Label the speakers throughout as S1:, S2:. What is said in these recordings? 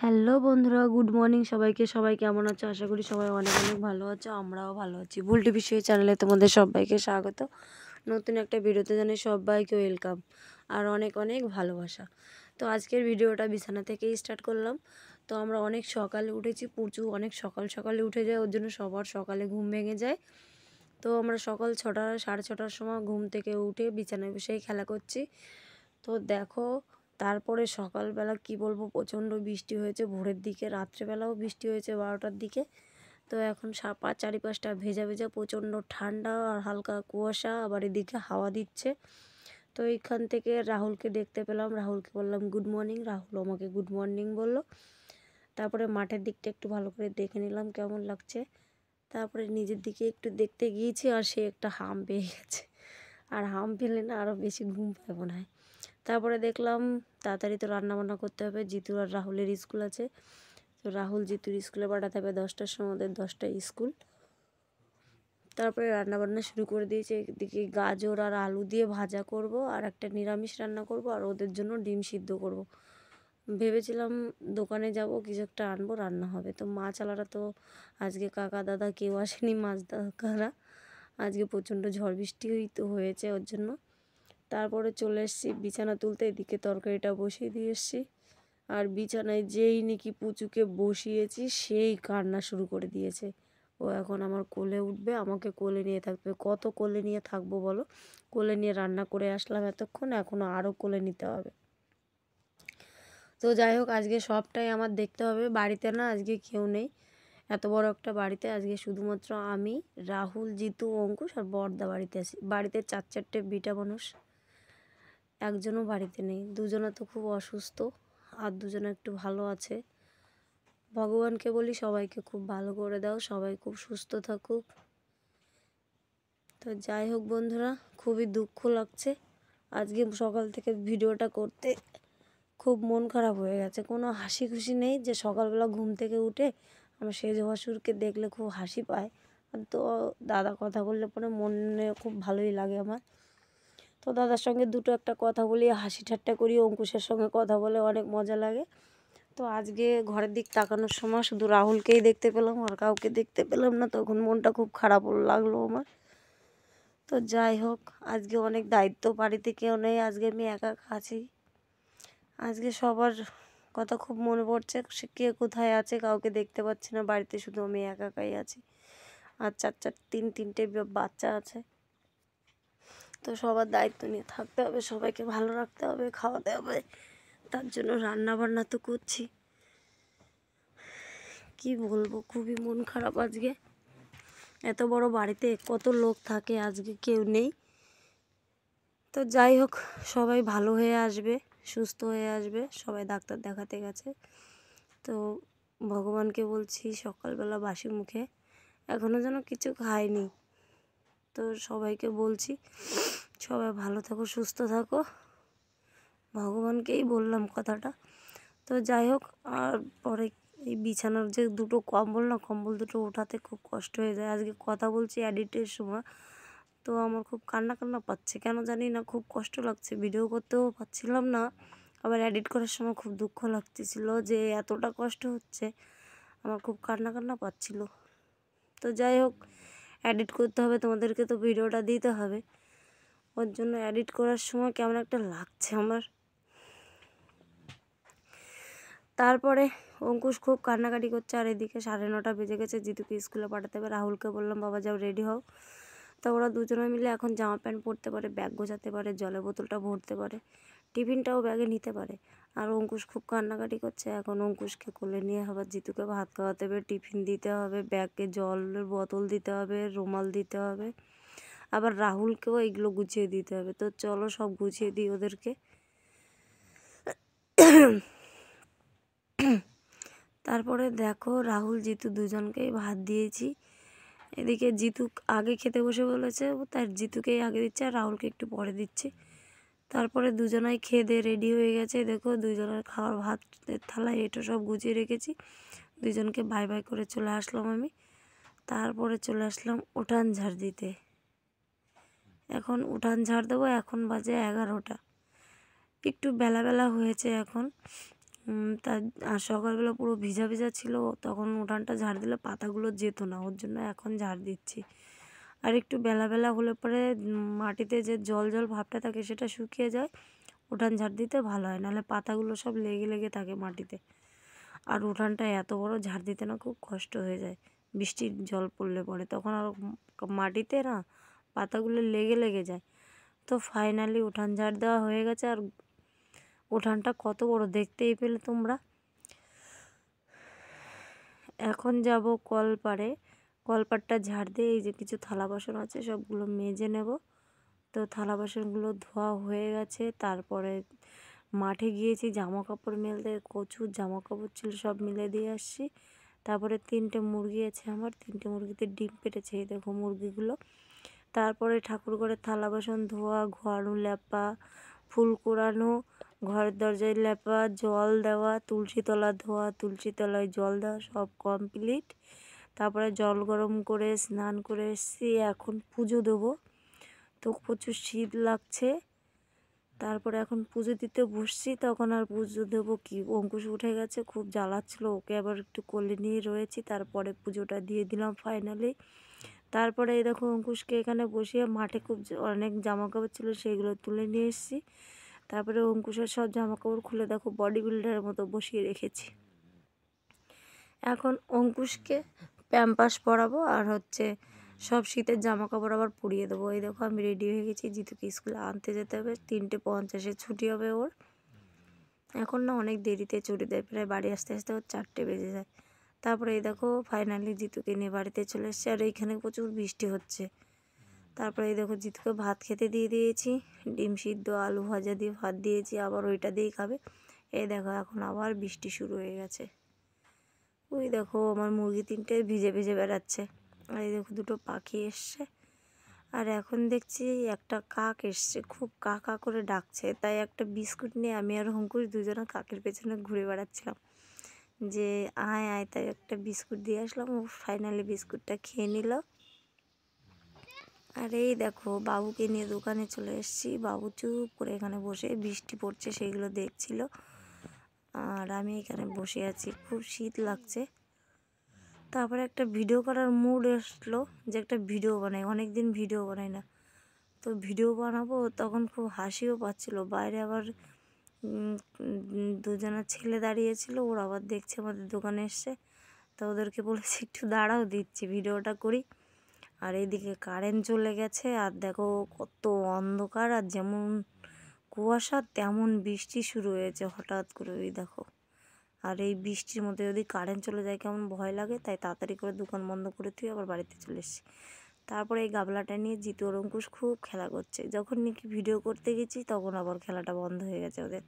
S1: Hello বন্ধুরা, good morning সবাইকে। সবাই কেমন আছো? আশা করি সবাই অনেক অনেক ভালো আছো। আমরাও ভালো আছি। বুলটি বিষয় চ্যানেলে তোমাদের সবাইকে স্বাগত। নতুন একটা ভিডিওতে জানাই সবাইকে ওয়েলকাম আর অনেক অনেক ভালোবাসা। তো আজকের ভিডিওটা বিছানা থেকেই স্টার্ট করলাম। তো আমরা অনেক সকালে উঠেছি, পুচু অনেক সকাল সকালে উঠে যায়, ওর জন্য সবার সকালে ঘুম ভেঙে যায়। তো আমরা সকাল 6টা 6:30টার সময় ঘুম থেকে উঠে বিছানায় বসেই খেলা করছি। তো দেখো, তারপরে সকালবেলা কি বলবো, প্রচণ্ড বৃষ্টি হয়েছে ভোরের দিকে, রাত্রেবেলাও বৃষ্টি হয়েছে 12টার দিকে। তো এখন চারিপাশটা ভেজা ভেজা, প্রচণ্ড ঠান্ডা আর হালকা কুয়াশা, আবার এদিকে হাওয়া দিচ্ছে। তো এইখান থেকে রাহুলকে দেখতে পেলাম, রাহুলকে বললাম গুড মর্নিং, রাহুল আমাকে গুড মর্নিং বললো। তারপরে মাঠের দিকটা একটু ভালো করে দেখে নিলাম কেমন লাগছে। তারপরে নিজের দিকে একটু দেখতে গিয়েছি, আর সে একটা হাম পেয়ে গেছে। আর হাম পেলে না আরও বেশি ঘুম পাবো না। তারপরে দেখলাম তাড়াতাড়ি তো রান্নাবান্না করতে হবে, জিতু আর রাহুলের স্কুল আছে। তো রাহুল জিতুর স্কুলে পাঠাতে হবে 10টার সময়, ওদের 10টায় স্কুল। তারপরে রান্নাবান্না শুরু করে দিয়েছি। এদিকে গাজর আর আলু দিয়ে ভাজা করব, আর একটা নিরামিষ রান্না করব, আর ওদের জন্য ডিম সিদ্ধ করব। ভেবেছিলাম দোকানে যাব, কিছু একটা আনবো, রান্না হবে। তো মাছ আলারা তো আজকে কাকা দাদা কেউ আসেনি, মাছ দাদারা আজকে প্রচণ্ড ঝড় বৃষ্টি তো হয়েছে ওর জন্য। তারপরে চলে এসেছি বিছানা তুলতে, এদিকে তরকারিটা বসিয়ে দিয়ে এসেছি। আর বিছানায় যেই নাকি পুচুকে বসিয়েছি সেই কান্না শুরু করে দিয়েছে। ও এখন আমার কোলে উঠবে, আমাকে কোলে নিয়ে থাকবে। কত কোলে নিয়ে থাকবো বলো? কোলে নিয়ে রান্না করে আসলাম এতক্ষণ, এখনও আরও কোলে নিতে হবে। তো যাই হোক, আজকে সবটাই আমার দেখতে হবে। বাড়িতে না আজকে কেউ নেই, এত বড় একটা বাড়িতে আজকে শুধুমাত্র আমি, রাহুল, জিতু, অঙ্কুশ আর বড়দা বাড়িতে আছি। বাড়িতে 4-4টে বিটা মানুষ, একজনও বাড়িতে নেই। দুজনে তো খুব অসুস্থ, আর দুজনে একটু ভালো আছে। ভগবানকে বলি সবাইকে খুব ভালো করে দাও, সবাই খুব সুস্থ থাকুক। তো যাই হোক বন্ধুরা, খুবই দুঃখ লাগছে আজকে সকাল থেকে ভিডিওটা করতে। খুব মন খারাপ হয়ে গেছে, কোনো হাসি খুশি নেই। যে সকালবেলা ঘুম থেকে উঠে আমার সেজ ভাসুরকে দেখলে খুব হাসি পায়, তো দাদা কথা বললে পরে মনে খুব ভালোই লাগে আমার। তো দাদার সঙ্গে দুটো একটা কথা বলি, হাসি ঠাট্টা করি, অঙ্কুশের সঙ্গে কথা বলে অনেক মজা লাগে। তো আজকে ঘরের দিক তাকানোর সময় শুধু রাহুলকেই দেখতে পেলাম, আর কাউকে দেখতে পেলাম না। তখন মনটা খুব খারাপ লাগলো আমার। তো যাই হোক, আজকে অনেক দায়িত্ব, বাড়িতে কেউ নেই, আজকে আমি একা আছি। আজকে সবার কথা খুব মনে পড়ছে, সে কে কোথায় আছে কাউকে দেখতে পাচ্ছি না, বাড়িতে শুধু আমি একাই আছি। আর তিনটে বাচ্চা আছে। তো সবার দায়িত্ব নিয়ে থাকতে হবে, সবাইকে ভালো রাখতে হবে, খাওয়াতে হবে। তার জন্য রান্না বান্না তো করছি। কি বলবো, খুবই মন খারাপ আজকে। এত বড় বাড়িতে কত লোক থাকে, আজকে কেউ নেই। তো যাই হোক, সবাই ভালো হয়ে আসবে, সুস্থ হয়ে আসবে। সবাই ডাক্তার দেখাতে গেছে। তো ভগবানকে বলছি সকালবেলা বাসি মুখে, এখনও যেন কিছু খাইনি। তো সবাইকে বলছি সবাই ভালো থাকো, সুস্থ থাকো, ভগবানকেই বললাম কথাটা। তো যাই হোক, আর পরে এই বিছানার যে দুটো কম্বল না, কম্বল দুটো ওঠাতে খুব কষ্ট হয়ে যায়। আজকে কথা বলছি এডিটের সময়, তো আমার খুব কান্না কান্না পাচ্ছে, কেন জানি না, খুব কষ্ট লাগছে। ভিডিও করতেও পারছিলাম না, আবার এডিট করার সময় খুব দুঃখ লাগতেছিল যে এতটা কষ্ট হচ্ছে, আমার খুব কান্না কান্না পাচ্ছিল। তো যাই হোক, এডিট করতে হবে, তোমাদেরকে তো ভিডিওটা দিতে হবে। ওর জন্য এডিট করার সময় কেমন একটা লাগছে আমার। তারপরে অঙ্কুশ খুব কান্নাকাটি করছে, আর এদিকে 9:30 বেজে গেছে, জিতুকে স্কুলে পাঠাতে হবে। রাহুলকে বললাম বাবা যাও রেডি হও। তা ওরা দুজনে মিলে এখন জামা প্যান্ট পরতে পারে, ব্যাগ গোছাতে পারে, জলের বোতলটা ভরতে পারে, টিফিনটাও ব্যাগে নিতে পারে। আর অঙ্কুশ খুব কান্নাকাটি করছে। এখন অঙ্কুশকে কোলে নিয়ে আবার জিতুকে ভাত খাওয়াতে হবে, টিফিন দিতে হবে, ব্যাগে জলের বোতল দিতে হবে, রুমাল দিতে হবে, আবার রাহুলকেও এইগুলো গুছিয়ে দিতে হবে। তো চলো সব গুছিয়ে দিই ওদেরকে। তারপরে দেখো, রাহুল জিতু দুজনকেই ভাত দিয়েছি। এদিকে জিতু আগে খেতে বসে বলেছে, তার জিতুকেই আগে দিচ্ছে, আর রাহুলকে একটু পরে দিচ্ছে। তারপরে দুজনাই খেয়ে দিয়ে রেডি হয়ে গেছে। দেখো দুজনের খাওয়ার ভাতের থালায় এটা সব গুছিয়ে রেখেছি। দুজনকে বাই বাই করে চলে আসলাম আমি। তারপরে চলে আসলাম উঠান ঝাড় দিতে। এখন উঠান ঝাড় দেবো, এখন বাজে 11টা। একটু বেলা বেলা হয়েছে এখন, তা আর সকালবেলা পুরো ভিজা ভিজা ছিল, তখন উঠানটা ঝাড় দিলে পাতাগুলো যেত না, ওর জন্য এখন ঝাড় দিচ্ছি। আর একটু বেলা হলে পরে মাটিতে যে জল জল ভাবটা থাকে সেটা শুকিয়ে যায়, উঠান ঝাড় দিতে ভালো হয়, নাহলে পাতাগুলো সব লেগে লেগে থাকে মাটিতে। আর উঠানটা এত বড় ঝাড় দিতে না খুব কষ্ট হয়ে যায়, বৃষ্টির জল পড়লে পরে তখন আর মাটিতে না পাতাগুলো লেগে লেগে যায়। তো ফাইনালি উঠান ঝাড় দেওয়া হয়ে গেছে। আর উঠানটা কত বড় দেখতেই পেলে তোমরা। এখন যাব কলপাড়ে, কলপাড়টা ঝাড় দিয়ে এই যে কিছু থালা বাসন আছে সবগুলো মেজে নেব। তো থালা বাসনগুলো ধোয়া হয়ে গেছে। তারপরে মাঠে গিয়েছি জামা কাপড় মেলতে, প্রচুর জামা কাপড় ছিল, সব মিলে দিয়ে আসছি। তারপরে 3টে মুরগি আছে আমার, 3টে মুরগিতে ডিম পেটেছে, এই দেখো মুরগিগুলো। তারপরে ঠাকুর ঘরের থালা বাসন ধোয়া, ঘর লেপা, ফুল কুড়ানো, ঘরের দরজায় লেপা, জল দেওয়া, তুলসী তলা ধোয়া, তুলসী তলায় জল দেওয়া, সব কমপ্লিট। তারপরে জল গরম করে স্নান করে এসেছি, এখন পুজো দেবো। তো প্রচুর শীত লাগছে। তারপরে এখন পুজো দিতে বসছি, তখন আর পুজো দেবো কি, অঙ্কুশ উঠে গেছে, খুব জ্বালাচ্ছিল, ওকে আবার একটু কোলে নিয়ে রয়েছি। তারপরে পুজোটা দিয়ে দিলাম ফাইনালি। তারপরে এই দেখো অঙ্কুশকে এখানে বসিয়ে, মাঠে খুব অনেক জামা কাপড় ছিল সেগুলো তুলে নিয়ে এসেছি। তারপরে অঙ্কুশের সব জামা কাপড় খুলে দেখো বডি বিল্ডারের মতো বসিয়ে রেখেছি। এখন অঙ্কুশকে প্যাম্পাস পরাবো আর সব শীতের জামা কাপড় আবার পরিয়ে দেবো। এই দেখো আমি রেডি হয়ে গেছি, জিতুকে স্কুলে আনতে যেতে হবে, 3:50 ছুটি হবে ওর। এখন না অনেক দেরিতে ছুটি দেয়, প্রায় বাড়ি আসতে আসতে ওর 4টে বেজে যায়। তারপরে এই দেখো ফাইনালি জিতুকে নিয়ে বাড়িতে চলে এসেছে। আর এইখানে প্রচুর বৃষ্টি হচ্ছে। তারপরে এই দেখো জিতুকে ভাত খেতে দিয়ে দিয়েছি, ডিম সিদ্ধ আলু ভাজা দিয়ে ভাত দিয়েছি, আবার ওইটা দিয়েই খাবে। এই দেখো এখন আবার বৃষ্টি শুরু হয়ে গেছে। ওই দেখো আমার মুরগি 3টে ভিজে ভিজে বেড়াচ্ছে। আর এই দেখো 2টো পাখি এসছে। আর এখন দেখছি একটা কাক এসছে, খুব কা কা করে ডাকছে। তাই একটা বিস্কুট নিয়ে আমি আর অঙ্কুশ দুজনে কাকের পেছনে ঘুরে বেড়াচ্ছিলাম যে আয় আয়, তাই একটা বিস্কুট দিয়ে আসলাম। ও ফাইনালি বিস্কুটটা খেয়ে নিল। আর এই দেখো বাবুকে নিয়ে দোকানে চলে এসেছি, বাবু চুপ করে এখানে বসে, বৃষ্টি পড়ছে সেইগুলো দেখছিল। আর আমি এখানে বসে আছি, খুব শীত লাগছে। তারপরে একটা ভিডিও করার মুড আসলো যে একটা ভিডিও বানাই, অনেক দিন ভিডিও বানাই না। তো ভিডিও বানাবো, তখন খুব হাসিও পাচ্ছিল। বাইরে আবার দুজনা ছেলে দাঁড়িয়েছিল, ওরা আবার দেখছে আমাদের দোকানে এসছে। তো ওদেরকে বলেছি একটু দাঁড়াও, দিচ্ছি ভিডিওটা করি। আর এইদিকে কারেন্ট চলে গেছে। আর দেখো কত অন্ধকার, আর যেমন কুয়াশা তেমন বৃষ্টি শুরু হয়েছে হঠাৎ করে, ওই দেখো। আর এই বৃষ্টির মধ্যে যদি কারেন্ট চলে যায় কেমন ভয় লাগে, তাই তাড়াতাড়ি করে দোকান বন্ধ করে দিয়ে আবার বাড়িতে চলে এসেছি। তারপরে এই গাবলাটা নিয়ে জিতু আর অঙ্কুশ খুব খেলা করছে। যখন নাকি ভিডিও করতে গেছি তখন আবার খেলাটা বন্ধ হয়ে গেছে ওদের।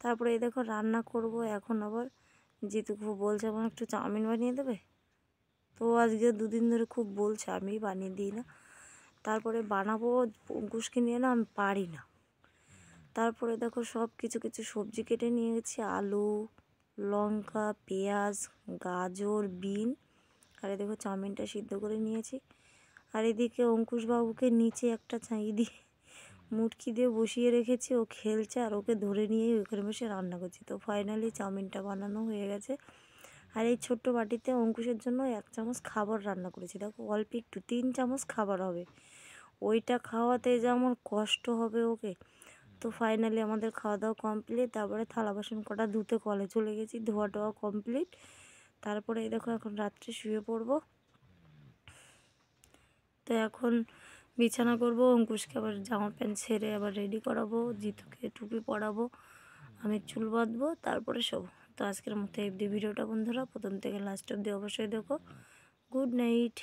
S1: তারপরে এই দেখো রান্না করব এখন। আবার জিতু খুব বলছে আমার একটু চাউমিন বানিয়ে দেবে। তো আজকে 2 দিন ধরে খুব বলছে, আমি বানিয়ে দিই না। তারপরে বানাবো, অঙ্কুশকে নিয়ে না আমি পারি না। তারপরে দেখো সব কিছু সবজি কেটে নিয়ে গেছি, আলু, লঙ্কা, পেঁয়াজ, গাজর, বিন। আর দেখো চাউমিনটা সিদ্ধ করে নিয়েছি। আর এদিকে অঙ্কুশবাবুকে নিচে একটা চাই দিয়ে মুটকি দিয়ে বসিয়ে রেখেছি, ও খেলছে। আর ওকে ধরে নিয়েই ওখানে বসে রান্না করছি। তো ফাইনালি চাউমিনটা বানানো হয়ে গেছে। আর এই ছোট্ট বাটিতে অঙ্কুশের জন্য 1 চামচ খাবার রান্না করেছি। দেখো অল্প একটু, 3 চামচ খাবার হবে, ওইটা খাওয়াতে যে আমার কষ্ট হবে ওকে। তো ফাইনালি আমাদের খাওয়া দাওয়া কমপ্লিট। তারপরে থালা বাসন কটা ধুতে কলে চলে গেছি, ধোয়া টোয়া কমপ্লিট। তারপরে এই দেখো এখন রাত্রে শুয়ে পড়বো। তো এখন বিছানা করব, অঙ্কুশকে আবার জামা প্যান্ট ছেড়ে আবার রেডি করাবো, জিতুকে টুপি পরাবো, আমি চুল বাঁধবো, তারপরে শোবো। তো আজকের মতো এই ভিডিওটা বন্ধুরা প্রথম থেকে লাস্ট অব্দি অবশ্যই দেখো। Good night.